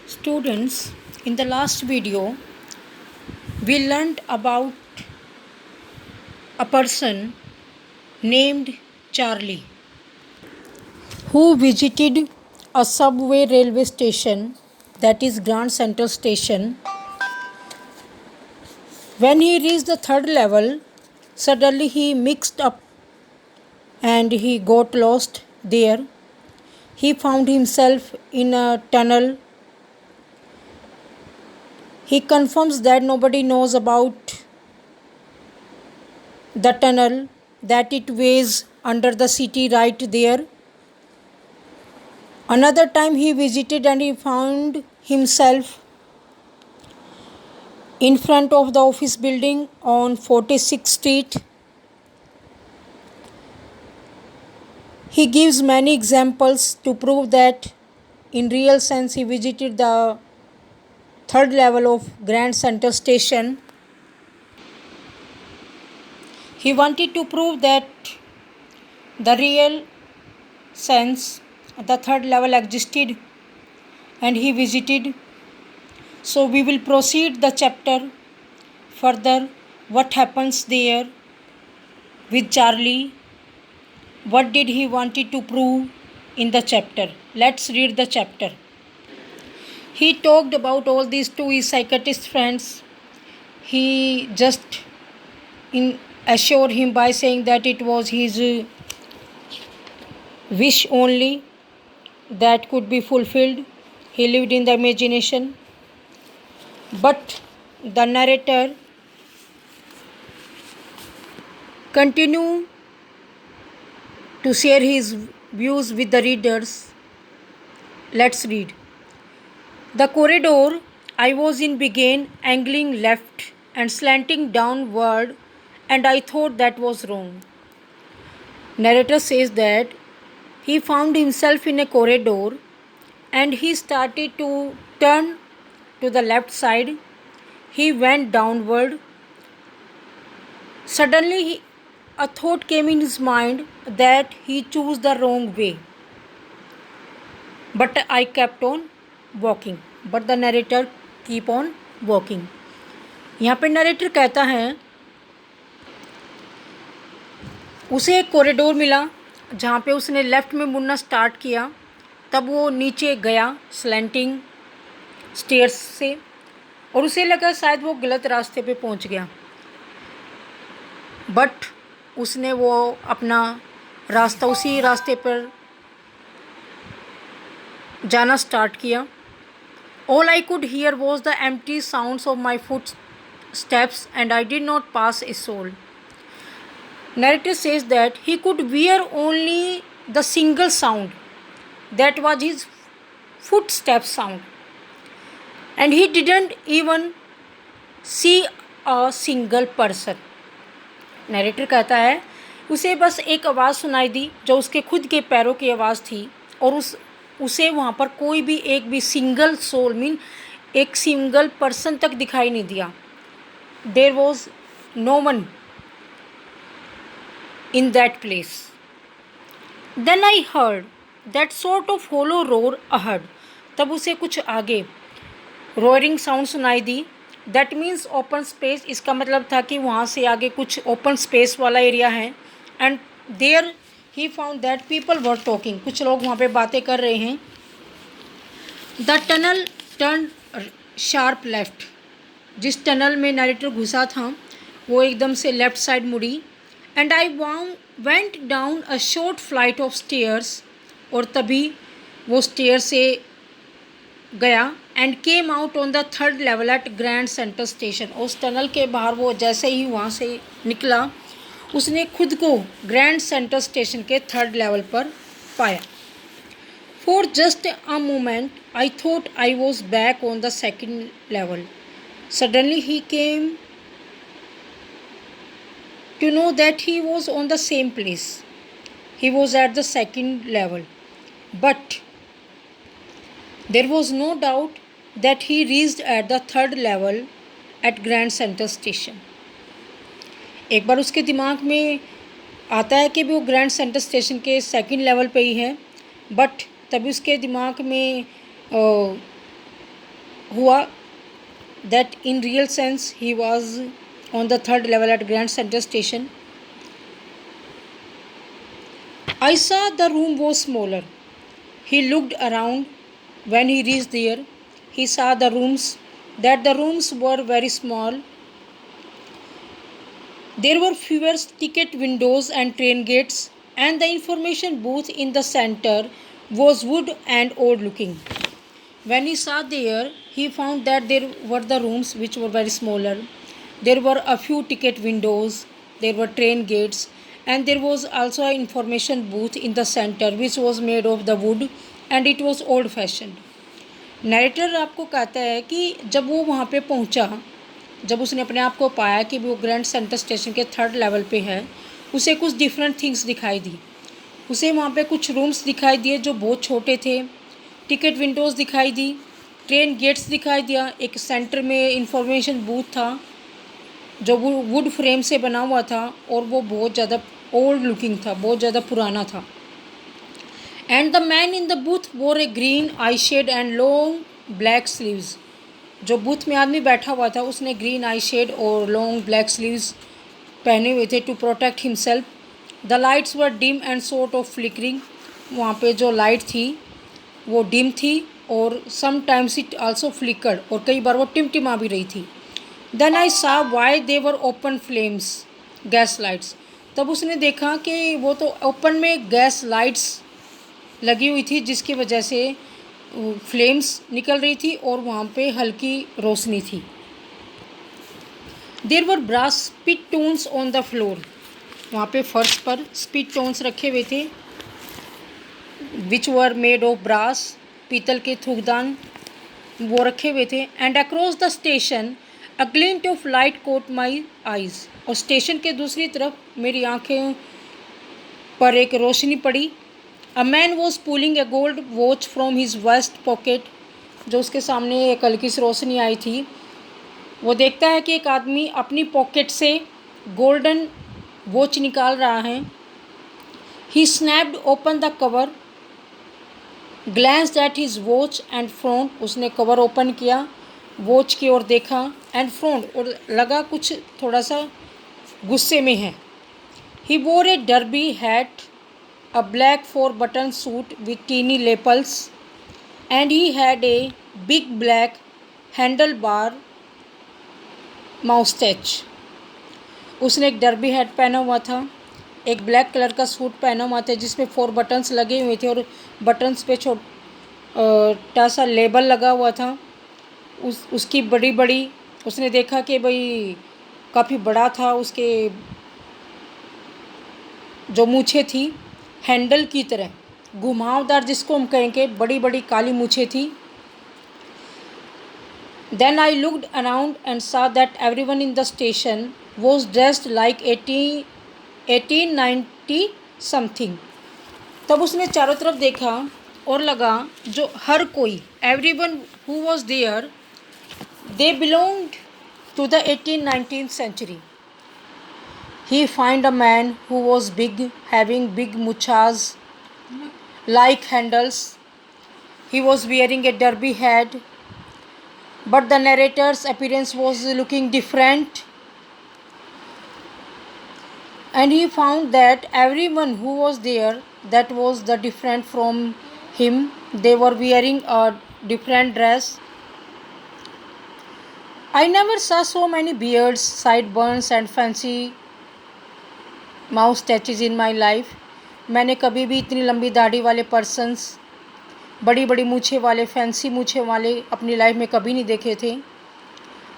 Students, in the last video, we learned about a person named Charlie who visited a subway railway station, that is Grand Central Station. When he reached the third level, suddenly he mixed up and he got lost there. He found himself in a tunnel. He confirms that nobody knows about the tunnel, that it weighs under the city right there. Another time he visited and he found himself in front of the office building on 46th Street. He gives many examples to prove that in real sense he visited the third level of Grand Central Station. He wanted to prove that the real sense the third level existed and he visited. So we will proceed the chapter further. What happens there with Charlie? What did he wanted to prove in the chapter? Let's read the chapter. He talked about all these to his psychiatrist friends. He just assured him by saying that it was his wish only that could be fulfilled. He lived in the imagination. But the narrator continued to share his views with the readers. Let's read. The corridor I was in began angling left and slanting downward, and I thought that was wrong. Narrator says that he found himself in a corridor and he started to turn to the left side. He went downward. Suddenly a thought came in his mind that he chose the wrong way. But I kept on walking. But the narrator keep on walking. यहाँ पे narrator कहता है उसे एक corridor मिला जहाँ पे उसने लेफ़्ट में मुड़ना स्टार्ट किया. तब वो नीचे गया स्लैंटिंग स्टेयर्स से और उसे लगा शायद वो गलत रास्ते पे पहुँच गया. बट उसने वो अपना रास्ता उसी रास्ते पर जाना स्टार्ट किया. All I could hear was the empty sounds of my footsteps and I did not pass a soul. Narrator says that he could hear only the single sound, that was his footstep sound, and he didn't even see a single person. Narrator कहता है उसे बस एक आवाज़ सुनाई दी जो उसके खुद के पैरों की आवाज़ थी और उसे वहाँ पर कोई भी एक भी सिंगल सोल मीन एक सिंगल पर्सन तक दिखाई नहीं दिया. There was no one in that place. Then I heard that sort of hollow roar ahead. तब उसे कुछ आगे roaring sound सुनाई दी. That means open space. इसका मतलब था कि वहाँ से आगे कुछ open space वाला एरिया है. And there he found that people were talking. कुछ लोग वहाँ पे बातें कर रहे हैं. The tunnel turned sharp left. जिस टनल में नरेटर घुसा था वो एकदम से लेफ़्ट साइड मुड़ी. And I went down a short flight of stairs और तभी वो स्टेयर से गया and came out on the third level at Grand Central Station. उस टनल के बाहर वो जैसे ही वहाँ से निकला उसने खुद को ग्रैंड सेंट्रल स्टेशन के थर्ड लेवल पर पाया. For just a moment I thought I was back on the second level. Suddenly he came to know that he was on the same place. He was at the second level. But there was no doubt that he reached at the third level at Grand Central Station. एक बार उसके दिमाग में आता है कि वो grand central station के second level पे ही है. बट तभी उसके दिमाग में हुआ that in real sense he was on the third level at Grand Central Station. I saw the room was smaller. He looked around. When he reached there, he saw the rooms were very small. There were fewer ticket windows and train gates, and the information booth in the center was wood and old looking. When he saw there, he found that there were the rooms which were very smaller. There were a few ticket windows, there were train gates, and there was also an information booth in the center which was made of the wood and it was old fashioned. Narrator आपको कहता है कि जब वो वहाँ पे पहुँचा, जब उसने अपने आप को पाया कि वो ग्रैंड सेंट्रल स्टेशन के थर्ड लेवल पे है, उसे कुछ डिफरेंट थिंग्स दिखाई दी। उसे वहाँ पे कुछ रूम्स दिखाई दिए जो बहुत छोटे थे, टिकट विंडोज़ दिखाई दी, ट्रेन गेट्स दिखाई दिया, एक सेंटर में इंफॉर्मेशन बूथ था जो वुड फ्रेम से बना हुआ था और वो बहुत ज़्यादा ओल्ड लुकिंग था, बहुत ज़्यादा पुराना था। And the man in the booth wore a green eye shade and long black sleeves. जो बूथ में आदमी बैठा हुआ था उसने ग्रीन आई शेड और लॉन्ग ब्लैक स्लीव्स पहने हुए थे to protect himself. The lights were dim and sort of flickering. वहाँ पे जो लाइट थी वो डिम थी और समटाइम्स इट आल्सो फ्लिकर्ड, और कई बार वो टिमटिमा भी रही थी। देन आई सा why they were open flames gas lights. तब उसने देखा कि वो तो ओपन में गैस लाइट्स लगी हुई थी जिसकी वजह से फ्लेम्स निकल रही थी और वहाँ पे हल्की रोशनी थी। There were brass spittoons on the floor. वहाँ पे फर्श पर स्पिट टोन्स रखे हुए थे which were made of brass, पीतल के थूकदान वो रखे हुए थे। And across the station a glint of light caught my eyes. और स्टेशन के दूसरी तरफ मेरी आँखें पर एक रोशनी पड़ी। A man was pulling a gold watch from his vest pocket. जो उसके सामने एक हल्की सी रोशनी आई थी, वो देखता है कि एक आदमी अपनी पॉकेट से गोल्डन वॉच निकाल रहा है। He snapped open the cover, glanced at his watch and frowned. उसने कवर ओपन किया, वॉच की ओर देखा एंड फ्रॉन्ट, और लगा कुछ थोड़ा सा गुस्से में है। He wore a derby hat, a black 4-button suit with teeny lapels, and he had a big black handlebar moustache. उसने एक डर्बी हैट पहना हुआ था, एक ब्लैक कलर का सूट पहना हुआ था जिसमें 4 बटन्स लगे हुए थे और बटन्स पे छोटा सा लेबल लगा हुआ था। उसकी बड़ी बड़ी, उसने देखा कि भाई काफ़ी बड़ा था, उसके जो मूछें थी हैंडल की तरह घुमावदार, जिसको हम कहेंगे बड़ी बड़ी काली मूछें थी। Then I looked around and saw that everyone in the station was dressed like 1890 something. तब उसने चारों तरफ देखा और लगा जो हर कोई, everyone who was there, they belonged to the 1819th century. He found a man who was big, having big muchas like handles. He was wearing a derby hat, but the narrator's appearance was looking different. And he found that everyone who was there, that was the different from him. They were wearing a different dress. I never saw so many beards, sideburns and fancy moustaches in my life. मैंने कभी भी इतनी लंबी दाढ़ी वाले persons, बड़ी बड़ी मूछें वाले, फैंसी मूछें वाले अपनी लाइफ में कभी नहीं देखे थे।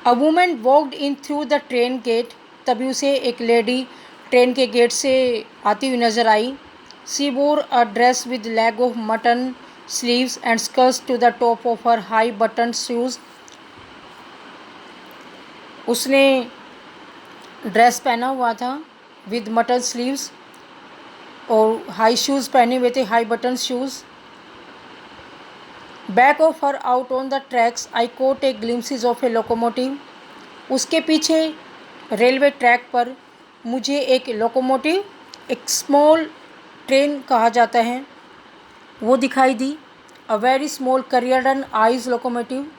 A woman walked in through the train gate. तभी उसे एक लेडी ट्रेन के गेट से आती हुई नज़र आई। She wore a dress with leg of mutton sleeves and skirts to the top of her high button shoes. उसने ड्रेस पहना हुआ था विद मटन स्लीव्स और हाई शूज़ पहने हुए थे, high button shoes. Back of her out on the tracks I caught a glimpses of a locomotive. उसके पीछे रेलवे ट्रैक पर मुझे एक लोकोमोटिव, एक स्मॉल ट्रेन कहा जाता है, वो दिखाई दी। A very small Currier and Ives locomotive,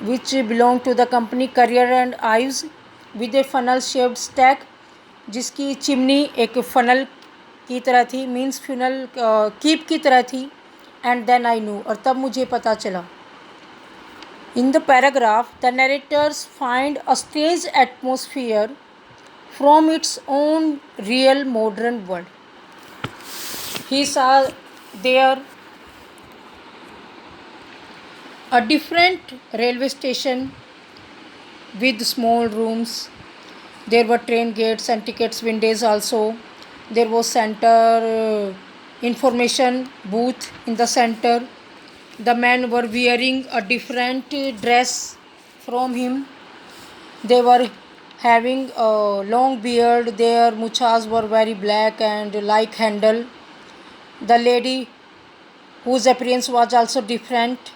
which belong to the company Career and Ives with a funnel shaped stack, जिसकी चिमनी एक फनल की तरह थी, मीन्स फनल कीप की तरह थी. एंड देन आई न्यू, और तब मुझे पता चला. In the paragraph the narrators find a strange atmosphere from its own real modern world. He saw there a different railway station with small rooms. There were train gates and tickets windows also. There was center information booth in the center. The men were wearing a different dress from him. They were having a long beard. Their muchas were very black and like handle. The lady whose appearance was also different.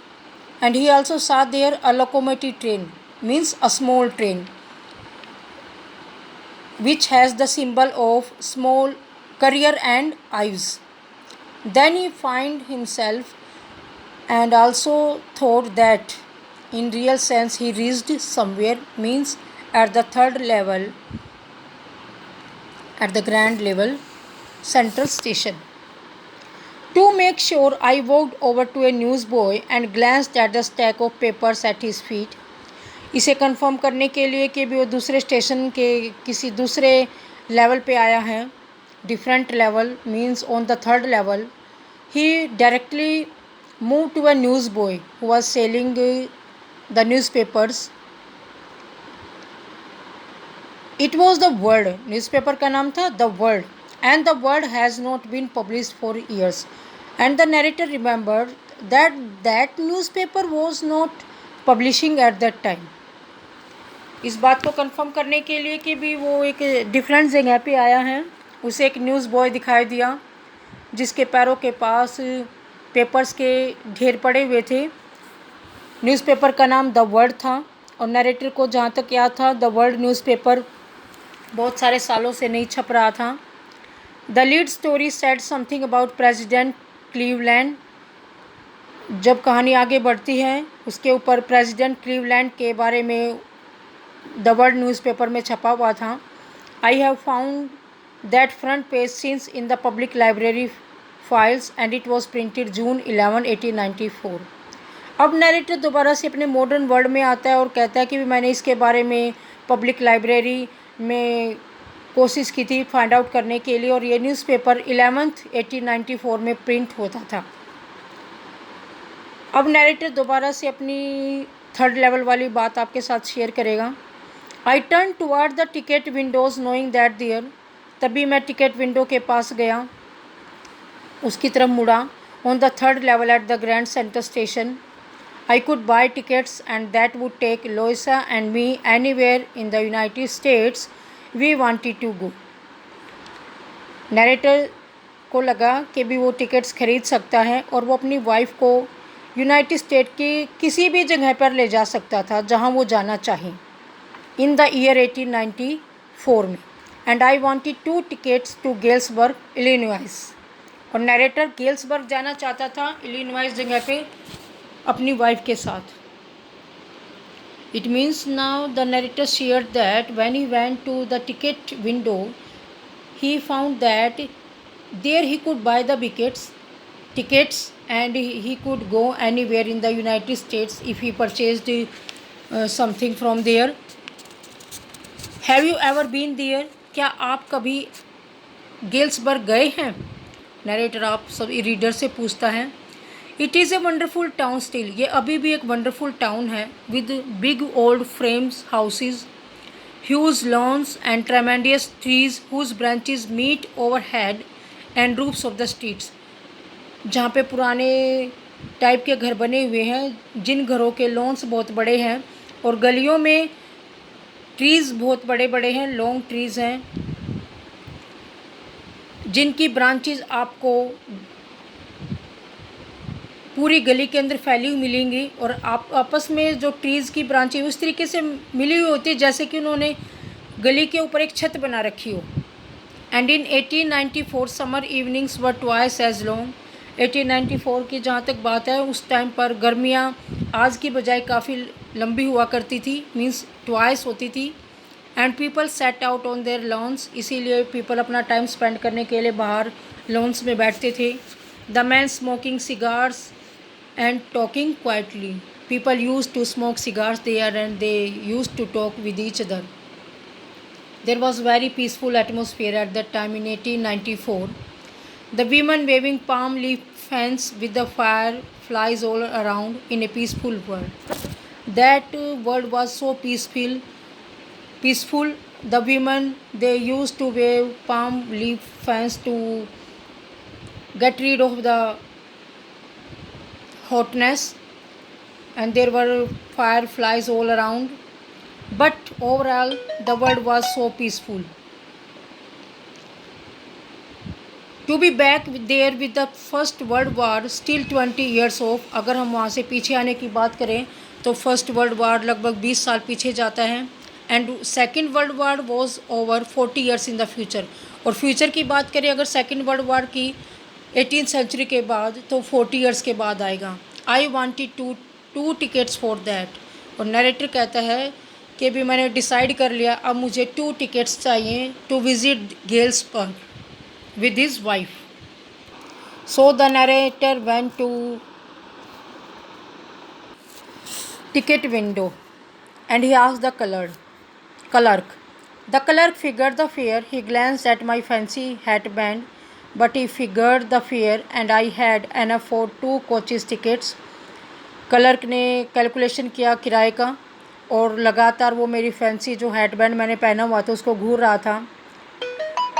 And he also saw there a locomotive train, means a small train, which has the symbol of small Career and Ives. Then he found himself and also thought that in real sense he reached somewhere, means at the third level, at the grand level central station. To make sure, I walked over to a newsboy and glanced at the stack of papers at his feet. इसे confirm करने के लिए कि भी वो दूसरे station के किसी दूसरे लेवल पे आया है, different level means on the third level, he directly move to a news boy who was selling the newspapers. It was the world, newspaper का नाम था the world. And the word has not been published for years. And the narrator remembered that newspaper was not publishing at that time. इस बात को confirm करने के लिए कि भी वो एक डिफरेंट जगह पे आया है, उसे एक न्यूज़ बॉय दिखाई दिया जिसके पैरों के पास पेपर्स के ढेर पड़े हुए थे. न्यूज़पेपर का नाम द वर्ल्ड था और नरेटर को जहाँ तक याद था द वर्ल्ड न्यूज़पेपर बहुत सारे सालों से नहीं छप रहा था. The lead story said something about President Cleveland. जब कहानी आगे बढ़ती है उसके ऊपर प्रेसिडेंट क्लीवलैंड के बारे में द वर्ल्ड न्यूज़पेपर में छपा हुआ था. I have found that front page since in the public library files and it was printed June 11, 1894. अब नरेटर दोबारा से अपने मॉडर्न वर्ल्ड में आता है और कहता है कि मैंने इसके बारे में पब्लिक लाइब्रेरी में कोशिश की थी फाइंड आउट करने के लिए, और ये न्यूज़पेपर 11th 1894 में प्रिंट होता था. अब नरेटर दोबारा से अपनी थर्ड लेवल वाली बात आपके साथ शेयर करेगा. I turn toward the ticket windows knowing that there. तभी मैं टिकट विंडो के पास गया, उसकी तरफ मुड़ा. On the third level at the grand center station I could buy tickets and that would take Louisa and me anywhere in the United States we wanted to go. Narrator को लगा कि भी वो टिकट्स खरीद सकता है और वो अपनी वाइफ को यूनाइटेड स्टेट की किसी भी जगह पर ले जा सकता था जहां वो जाना चाहें इन द ईयर 1894 में. And I wanted 2 tickets to Galesburg Illinois. और नरेटर गेल्सबर्ग जाना चाहता था, इलिनॉइस जगह पे अपनी वाइफ के साथ. It means now the narrator shared that when he went to the ticket window, he found that there he could buy the tickets and he could go anywhere in the United States if he purchased something from there. Have you ever been there? क्या आप कभी Galesburg गए हैं? Narrator आप सभी reader से पूछता है. It is a wonderful town still. ये अभी भी एक वंडरफुल टाउन है with big old frames houses, huge lawns and tremendous trees whose branches meet over head and roofs of the streets. जहाँ पे पुराने टाइप के घर बने हुए हैं जिन घरों के लॉन्स बहुत बड़े हैं और गलियों में ट्रीज़ बहुत बड़े बड़े हैं, लॉन्ग ट्रीज़ हैं जिनकी ब्रांचेज आपको पूरी गली के अंदर फैली हुई मिलेंगी और आप आपस में जो ट्रीज़ की ब्रांचें उस तरीके से मिली हुई होती है जैसे कि उन्होंने गली के ऊपर एक छत बना रखी हो. And in 1894 summer evenings were twice as long. 1894 की जहाँ तक बात है उस टाइम पर गर्मियाँ आज की बजाय काफ़ी लंबी हुआ करती थी, मीन्स ट्वाइस होती थी। And people set out on their lawns, इसीलिए पीपल अपना टाइम स्पेंड करने के लिए बाहर लॉन्स में बैठते थे। The man smoking cigars and talking quietly, people use to smoke cigars there and they use to talk with each other. There was very peaceful atmosphere at that time in 1894. The women waving palm leaf fans with the fireflies all around in a peaceful world. That world was so peaceful. Peaceful. The women, they used to wave palm leaf fans to get rid of the hotness, and there were fireflies all around. But overall, the world was so peaceful. To be back there with the first world war still 20 years off, अगर हम वहाँ से पीछे आने की बात करें तो फर्स्ट वर्ल्ड वार लगभग 20 साल पीछे जाता है। And second world war was over 40 years in the future. और फ्यूचर की बात करें अगर सेकेंड वर्ल्ड वार की 18th सेंचुरी के बाद, तो 40 ईयर्स के बाद आएगा। I wanted two tickets for that. और नरेटर कहता है कि भी मैंने डिसाइड कर लिया, अब मुझे 2 टिकट्स चाहिए to visit Galesburg with his wife. So the narrator went to ticket window and he asked the clerk. The clerk figured the fare. He glanced at my fancy hatband, but he figured the fare and I had enough for 2 coaches tickets. Clerk ने calculation किया किराए का और लगातार वो मेरी fancy जो headband मैंने पहना हुआ था उसको घूर रहा था।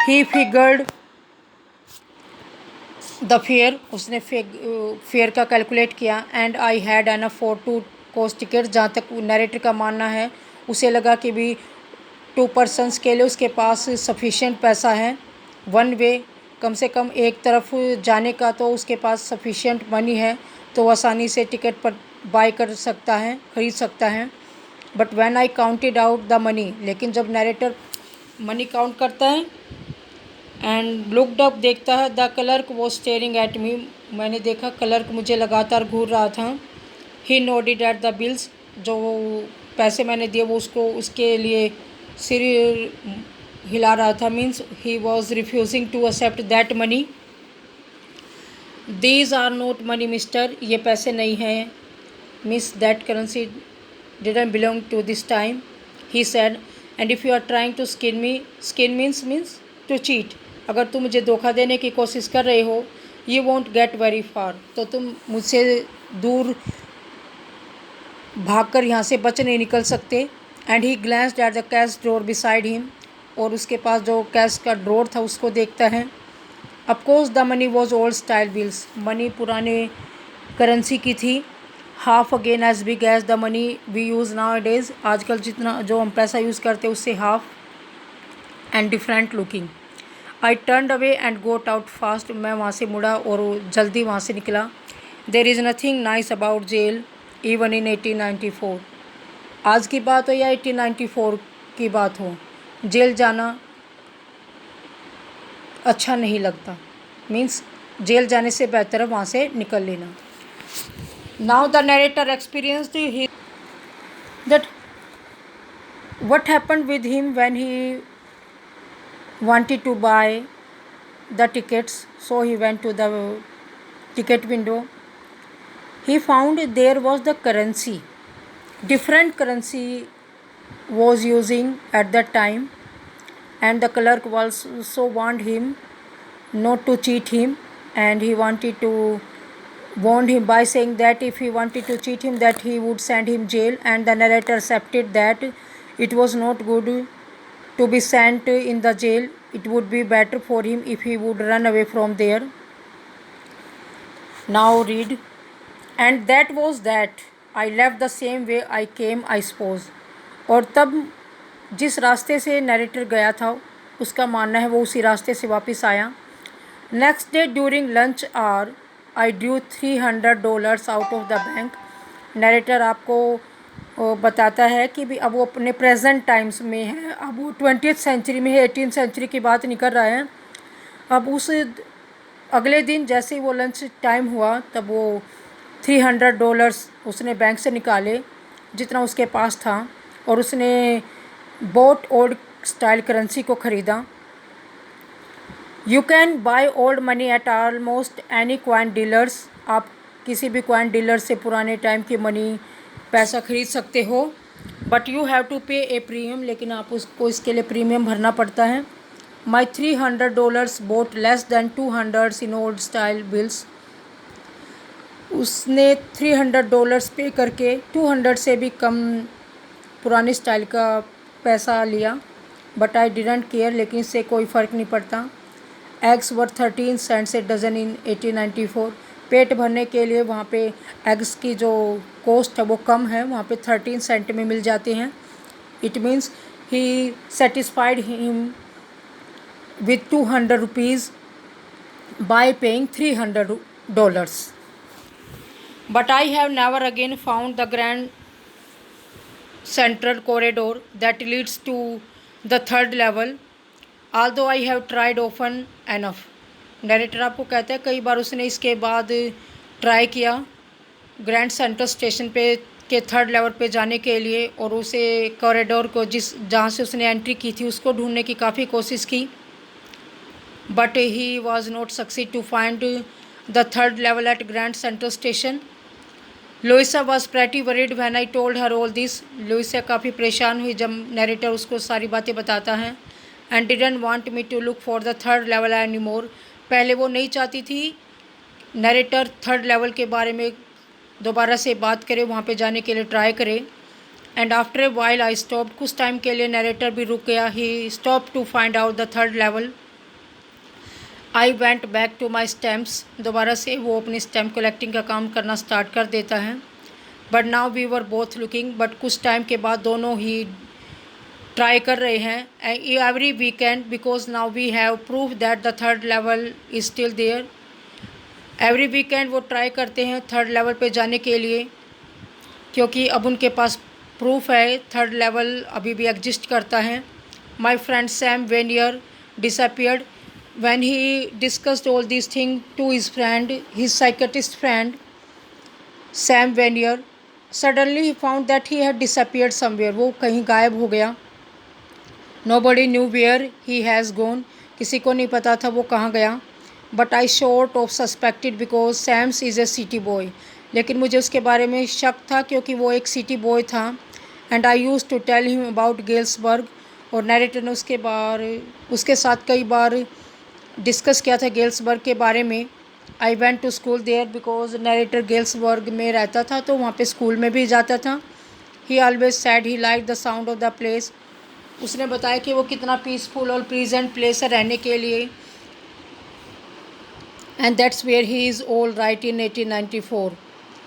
ही फिगर्ड द फेयर, उसने फेयर का कैलकुलेट किया। And I had enough for 2 coach ticket, जहाँ तक नरेटर का मानना है उसे लगा कि भी 2 पर्सनस के लिए उसके पास सफिशिएंट पैसा है। वन वे, कम से कम एक तरफ जाने का तो उसके पास सफिशिएंट मनी है, तो वो आसानी से टिकट पर बाय कर सकता है, ख़रीद सकता है। But when I counted out the money, लेकिन जब नरेटर मनी काउंट करता है एंड लुकड अप, देखता है, the clerk was staring at me, मैंने देखा क्लर्क मुझे लगातार घूर रहा था। ही नोडेड एट द बिल्स, जो पैसे मैंने दिए वो उसको उसके लिए सिर हिला रहा था, means he was refusing to accept that money. These are not money mister, ये पैसे नहीं हैं miss, that currency didn't belong to this time, he said. And if you are trying to skin me, skin means to cheat, अगर तुम मुझे धोखा देने की कोशिश कर रहे हो, you want get very far, तो तुम मुझसे दूर भागकर यहाँ से बच नहीं निकल सकते। And he glanced at the cash drawer beside him, और उसके पास जो कैश का ड्रॉर था उसको देखता है। Of course the money was old style bills, money पुराने करेंसी की थी। Half again as big as the money we use nowadays, आजकल जितना जो हम पैसा यूज़ करते हैं उससे half, and different looking. I turned away and got out fast, मैं वहाँ से मुड़ा और जल्दी वहाँ से निकला। There is nothing nice about jail even in 1894, आज की बात हो या 1894 की बात हो, जेल जाना अच्छा नहीं लगता, मीन्स जेल जाने से बेहतर है वहाँ से निकल लेना। Now the narrator experienced that what happened with him when he wanted to buy the tickets. So he went to the ticket window. He found there was the currency, different currency was using at that time, and the clerk also warned him not to cheat him, and he wanted to warn him by saying that if he wanted to cheat him that he would send him jail, and the narrator accepted that it was not good to be sent in the jail, it would be better for him if he would run away from there. Now read. And that was that. I left the same way I came, I suppose. और तब जिस रास्ते से narrator गया था उसका मानना है वो उसी रास्ते से वापस आया। Next day during lunch hour I drew $300 out of the bank. Narrator आपको बताता है कि भी अब वो अपने प्रेजेंट टाइम्स में है, अब वो 20th सेंचुरी में है, 18th सेंचुरी की बात नहीं कर रहा है। अब उस अगले दिन जैसे ही वो लंच टाइम हुआ तब वो $300 उसने बैंक से निकाले जितना उसके पास था, और उसने बोट ओल्ड स्टाइल करेंसी को ख़रीदा। You can by old money at almost any coin dealers. आप किसी भी कॉइन डीलर से पुराने टाइम की मनी पैसा खरीद सकते हो, बट यू हैव टू पे ए प्रीमियम, लेकिन आप उसको इसके लिए प्रीमियम भरना पड़ता है। माई $300 boat less than 200 in old style bills. उसने $300 पे करके 200 से भी कम पुराने स्टाइल का पैसा लिया। बट आई डिडंट केयर, लेकिन इससे कोई फ़र्क नहीं पड़ता। एग्स वर 13 सेंट्स ए डज़न इन 1894। पेट भरने के लिए वहाँ पे एग्स की जो कॉस्ट है वो कम है, वहाँ पे 13 सेंट में मिल जाते हैं। It means he satisfied him with 200 rupees bye paying $300। But I have never again found the grand central corridor that leads to the third level, although I have tried often enough. Narrator आपको कहता है कई बार उसने इसके बाद try किया grand central station पे के थर्ड लेवल पे जाने के लिए, और उसे कॉरिडोर को जहाँ से उसने एंट्री की थी उसको ढूंढने की काफ़ी कोशिश की, but he was not succeed to find the third level at grand central station. Louisa was pretty worried when I told her all this. Louisa काफ़ी परेशान हुई जब नरेटर उसको सारी बातें बताता है। And didn't want me to look for the third level anymore. पहले वो नहीं चाहती थी नरेटर थर्ड लेवल के बारे में दोबारा से बात करे, वहाँ पे जाने के लिए ट्राई करे। And after a while I stop. कुछ टाइम के लिए नरेटर भी रुक गया। He stop to find out the third level. I went back to my stamps. दोबारा से वो अपनी स्टैम्प कलेक्टिंग का काम करना स्टार्ट कर देता है। But now we were both looking. But कुछ टाइम के बाद दोनों ही ट्राई कर रहे हैं every weekend, because now we have prove that the third level is still there. Every weekend वो ट्राई करते हैं थर्ड लेवल पे जाने के लिए, क्योंकि अब उनके पास प्रूफ है थर्ड लेवल अभी भी एग्जिस्ट करता है। My friend Sam vernier disappeared when he discussed all these things to his friend, his psychiatrist friend Sam Vanier. Suddenly he found that he had disappeared somewhere. वो कहीं गायब हो गया। Nobody knew where he has gone. किसी को नहीं पता था वो कहाँ गया। But I sort of suspected because Sam is a city boy. लेकिन मुझे उसके बारे में शक था क्योंकि वो एक सिटी बॉय था। And I used to tell him about Galesburg. और नरेटर ने उसके साथ कई बार डिस्कस किया था गेल्सबर्ग के बारे में। I went to school there because narrator Galesburg में रहता था तो वहाँ पे स्कूल में भी जाता था। ही always sad he like the sound of the place. उसने बताया कि वो कितना पीसफुल और प्लीजेंट प्लेस है रहने के लिए। And that's where he is all right in 1894।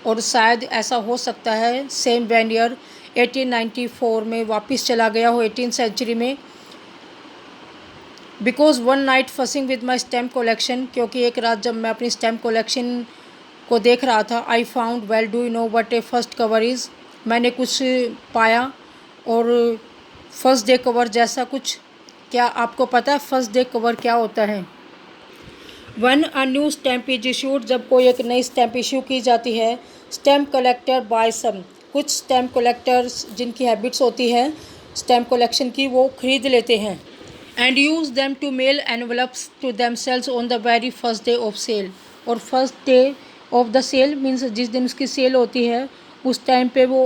और शायद ऐसा हो सकता है सेम वेनियर 1894 में वापस चला गया हो 18th सेंचुरी में। Because one night fussing with my stamp collection. क्योंकि एक रात जब मैं अपनी स्टैम्प कलेक्शन को देख रहा था, I found well do you know what A first cover is. मैंने कुछ पाया और फर्स्ट डे कवर जैसा कुछ। क्या आपको पता है फर्स्ट डे कवर क्या होता है? One a new stamp is issued. जब कोई एक नई स्टैम्प इशू की जाती है, स्टैम्प कलेक्टर बाय सम। कुछ स्टैम्प कलेक्टर्स जिनकी हैबिट्स होती है स्टैम्प कलेक्शन की, वो ख़रीद लेते हैं and use them to mail envelopes to themselves on the very first day of sale. और first day of the sale means जिस दिन उसकी सेल होती है उस टाइम पे वो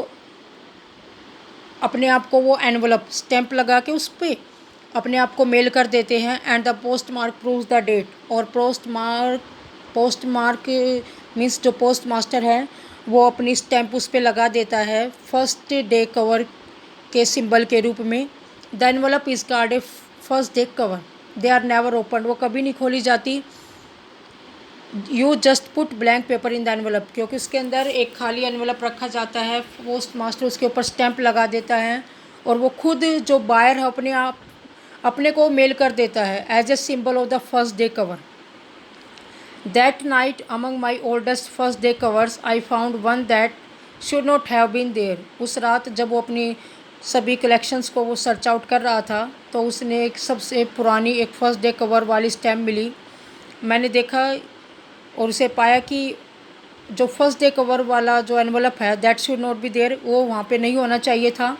अपने आप को वो एनवलप स्टैम्प लगा के उस पर अपने आप को मेल कर देते हैं। And the post mark proves the date. और पोस्ट मार्क मीन्स जो पोस्ट मास्टर है वो अपनी स्टैम्प उस पर लगा देता है फर्स्ट डे कवर के सिंबल के रूप में। The envelope is called a first day cover. They are never open. वो कभी नहीं खोली जाती। You just put blank paper in the envelope. क्योंकि उसके अंदर एक खाली एनवलप रखा जाता है, पोस्ट मास्टर उसके ऊपर स्टैंप लगा देता है और वो खुद जो बायर है अपने को मेल कर देता है as a symbol of the first day cover. That night among my oldest first day covers I found one that should not have been there. उस रात जब वो अपनी सभी कलेक्शंस को वो सर्च आउट कर रहा था तो उसने एक सबसे पुरानी एक फर्स्ट डे कवर वाली स्टैम्प मिली। मैंने देखा और उसे पाया कि जो फर्स्ट डे कवर वाला जो एनवलप है that should not be there, वो वहाँ पे नहीं होना चाहिए था,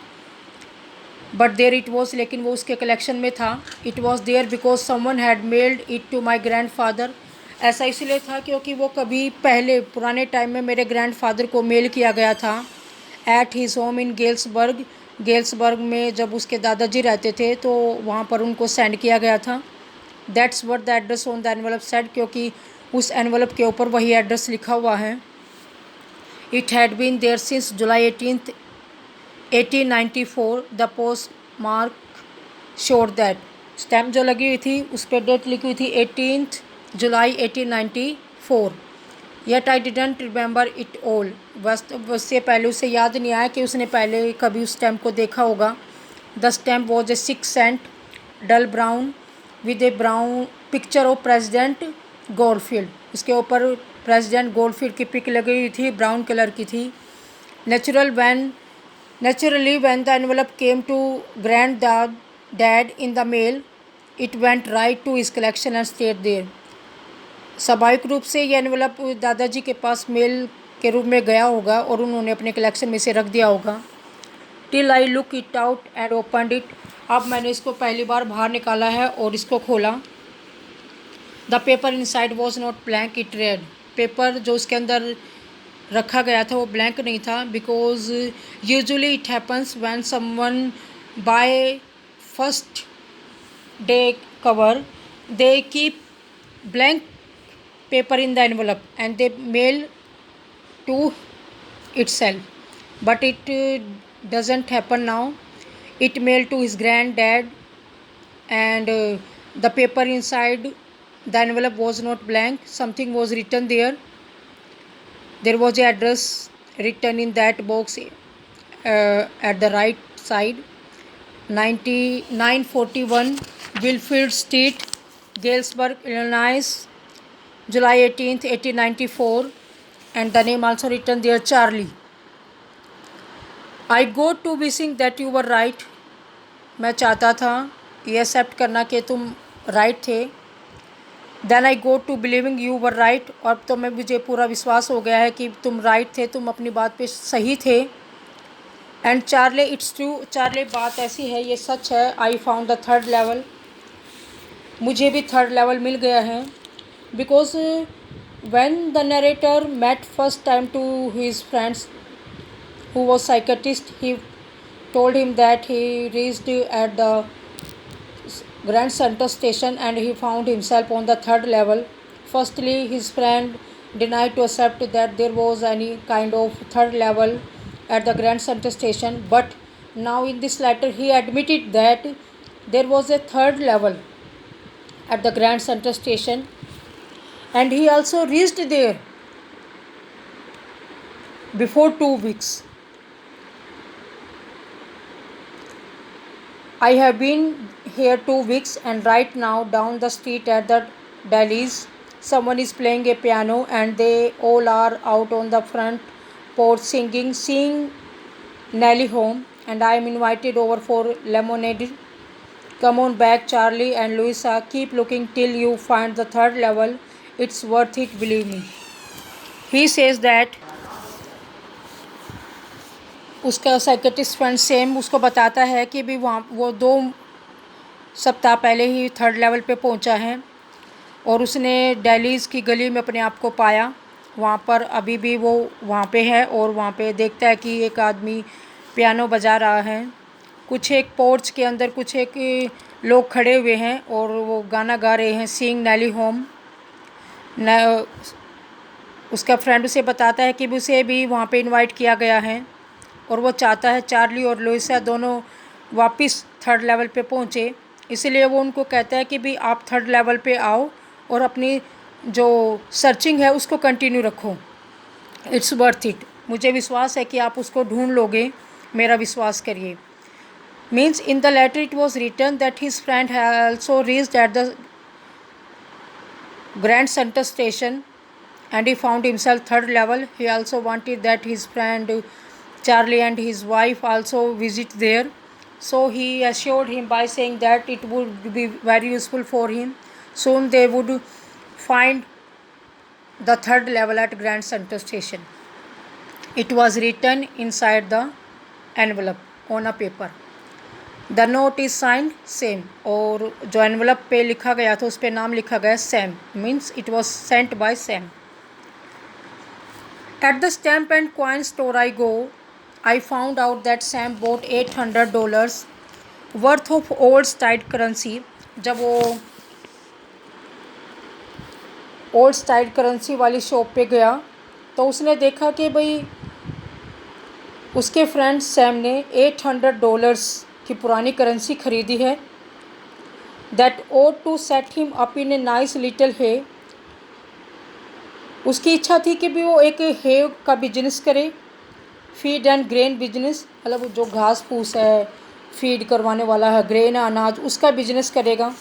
बट देयर इट वॉज, लेकिन वो उसके कलेक्शन में था। It was there because someone had mailed it to my grandfather, ऐसा इसलिए था क्योंकि वो कभी पहले पुराने टाइम में मेरे ग्रैंड फादर को मेल किया गया था at his home in Galesburg. Galesburg में जब उसके दादाजी रहते थे तो वहाँ पर उनको सेंड किया गया था। That's what the address on the envelope said, क्योंकि उस एनवलप के ऊपर वही एड्रेस लिखा हुआ है। It had been there since July 18th 1894। The post mark showed that, stamp जो लगी हुई थी उस पर डेट लिखी हुई थी 18th July 1894। Yet I didn't remember it all, बस उससे पहले उसे याद नहीं आया कि उसने पहले कभी उस स्टैम्प को देखा होगा। The stamp was a 6 cent dull brown with a brown picture of president Goldfield, उसके ऊपर प्रेसिडेंट गोल्डफील्ड की पिक लगी हुई थी, ब्राउन कलर की थी। Naturally, when the envelope came to granddad in the mail, it went right to his collection and stayed there. स्वाभाविक रूप से ये एनवलप दादाजी के पास मेल के रूप में गया होगा और उन्होंने अपने कलेक्शन में से रख दिया होगा। Till I look it out and opened it, अब मैंने इसको पहली बार बाहर निकाला है और इसको खोला। The paper inside was not blank, it red, paper जो उसके अंदर रखा गया था वो ब्लैंक नहीं था, because usually it happens when someone by first day cover they keep blank paper in the envelope and they mail to itself, but it doesn't happen now. It mailed to his granddad and the paper inside the envelope was not blank, something was written there. There was a address written in that box at the right side, 941 Wilfield Street, Galesburg, Illinois, July 18th 1894, and the name also written there, Charlie. I go to wishing that you were right, मैं चाहता था ये accept करना कि तुम right थे। Then I go to believing you were right, और तो मैं मुझे पूरा विश्वास हो गया है कि तुम राइट थे, तुम अपनी बात पे सही थे। And Charley it's true, Charley बात ऐसी है, ये सच है। I found the third level, मुझे भी थर्ड लेवल मिल गया है। Because when the narrator met first time to his friends who was psychiatrist, he told him that he reached at the Grand Central Station and he found himself on the third level. Firstly, his friend denied to accept that there was any kind of third level at the Grand Central Station, but now in this letter he admitted that there was a third level at the Grand Central Station and he also reached there before 2 weeks. I have been here 2 weeks and right now down the street at the Dali's someone is playing a piano and they all are out on the front porch singing Nelly home, and I am invited over for lemonade. Come on back Charlie and Louisa, keep looking till you find the third level, it's worth it, believe me. He says that उसका psychiatrist friend same उसको बताता है कि भी वहाँ वो 2 सप्ताह पहले ही थर्ड लेवल पे पहुँचा है और उसने डेलीज़ की गली में अपने आप को पाया। वहाँ पर अभी भी वो वहाँ पे है और वहाँ पे देखता है कि एक आदमी पियानो बजा रहा है। कुछ एक पोर्च के अंदर कुछ एक लोग खड़े हुए हैं और वो गाना गा रहे हैं, सिंग नेली होम। उसका फ्रेंड उसे बताता है कि उसे भी वहाँ पे इनवाइट किया गया है और वो चाहता है चार्ली और लुइसा दोनों वापस थर्ड लेवल पे पहुँचे, इसलिए वो उनको कहता है कि भी आप थर्ड लेवल पे आओ और अपनी जो सर्चिंग है उसको कंटिन्यू रखो, इट्स वर्थ इट, मुझे विश्वास है कि आप उसको ढूंढ लोगे, मेरा विश्वास करिए। Means in the letter it was written that his friend has also reached at the grand center station and he found himself third level. He also wanted that his friend Charlie and his wife also visit there, so he assured him by saying that it would be very useful for him. Soon they would find the third level at Grand Central Station. It was written inside the envelope on a paper. The note is signed same, और जो envelope पे लिखा गया था उस पर नाम लिखा गया Sam, means it was sent by Sam. At the stamp and coin store I go, I found out that Sam boat $800 worth of old style currency. जब वो ओल्ड स्टाइल करेंसी वाली शॉप पे गया तो उसने देखा कि भाई उसके फ्रेंड सैम ने $800 की पुरानी करेंसी खरीदी है. That ought to set him up in a nice little hay. उसकी इच्छा थी कि भी वो एक हे का बिजनेस करे, फीड एंड ग्रेन बिजनेस, मतलब जो घास फूस है फीड करवाने वाला है, ग्रेन अनाज, उसका बिजनेस करेगा.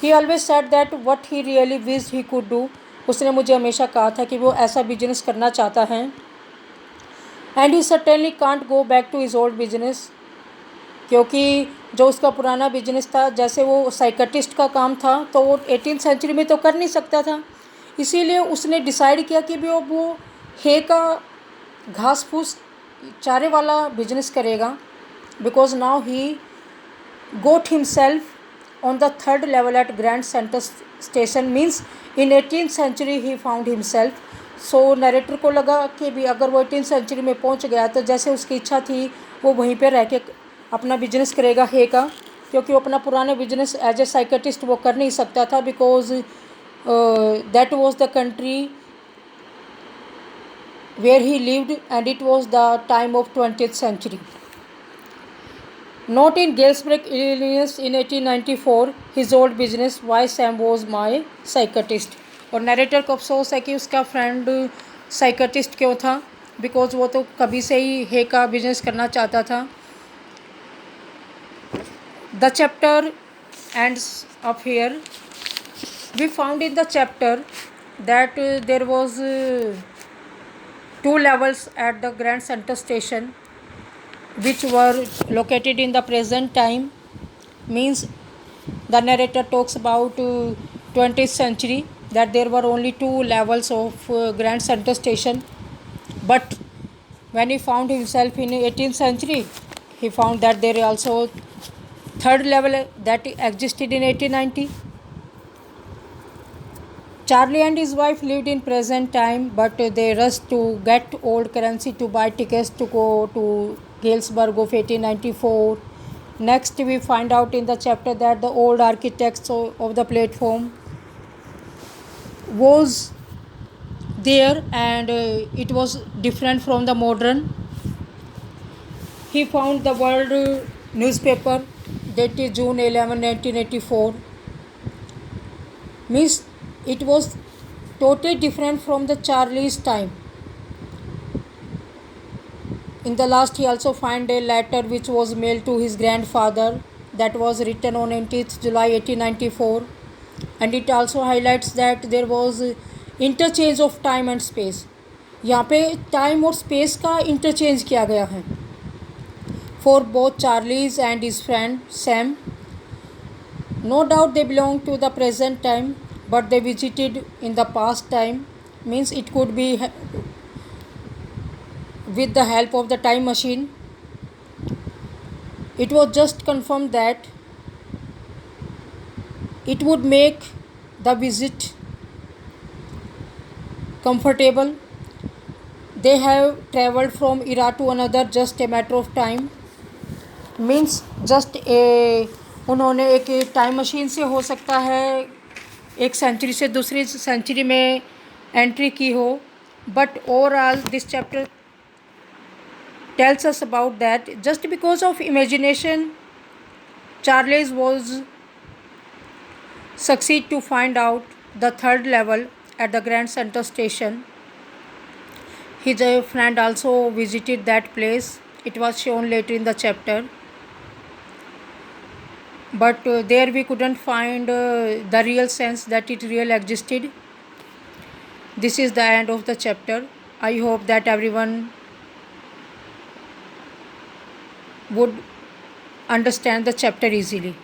ही always said that what he really wish he could do. उसने मुझे हमेशा कहा था कि वो ऐसा बिजनेस करना चाहता है. And he certainly can't go back to his old business, क्योंकि जो उसका पुराना बिजनेस था, जैसे वो साइकेट्रिस्ट का काम था, तो वो 18th सेंचुरी में तो कर नहीं सकता था. इसीलिए उसने डिसाइड किया कि भी वो हे का घास फूस चारे वाला बिजनेस करेगा. Because now he got himself on the third level at grand central station, means in 18th century he found himself. So narrator को लगा कि भी अगर वो 18th सेंचुरी में पहुंच गया तो जैसे उसकी इच्छा थी वो वहीं पे रह के अपना बिजनेस करेगा हे का, क्योंकि वो अपना पुराना बिजनेस एज ए साइकेट्रिस्ट वो कर नहीं सकता था. Because that was the country where he lived and it was the time of 20th century. Not in Galesburg Illinois in 1894 his old business why Sam was my psychiatrist. और narrator को अफसोस है कि उसका फ्रेंड साइकेट्रिस्ट क्यों था, because वो तो कभी से ही हे का बिजनेस करना चाहता था. The chapter ends up here. We found in the chapter that there was 2 levels at the Grand Central Station which were located in the present time. Means the narrator talks about 20th century, that there were only 2 levels of Grand Central Station. But when he found himself in 18th century, he found that there are also third level that existed in 1890. Charlie and his wife lived in present time, but they rushed to get old currency to buy tickets to go to Galesburg of 1894. Next, we find out in the chapter that the old architects of the platform was there, and it was different from the modern. He found the world newspaper dated June 11, 1984. Means it was totally different from the Charlie's time. In the last, he also found a letter which was mailed to his grandfather that was written on 19th July 1894, and it also highlights that there was interchange of time and space. यहाँ पे time और space का interchange किया गया है for both Charlie's and his friend Sam. No doubt they belong to the present time, but they visited in the past time. Means it could be with the help of the time machine. It was just confirmed that it would make the visit comfortable. They have traveled from era to another just a matter of time. Means just उन्होंने एक time machine से हो सकता है एक century से दूसरी century में एंट्री की हो. But overall this chapter tells us about that just because of imagination Charlie's was succeed to find out the third level at the Grand Central Station. His friend also visited that place. It was shown later in the chapter. But there we couldn't find the real sense that it really existed. This is the end of the chapter. I hope that everyone would understand the chapter easily.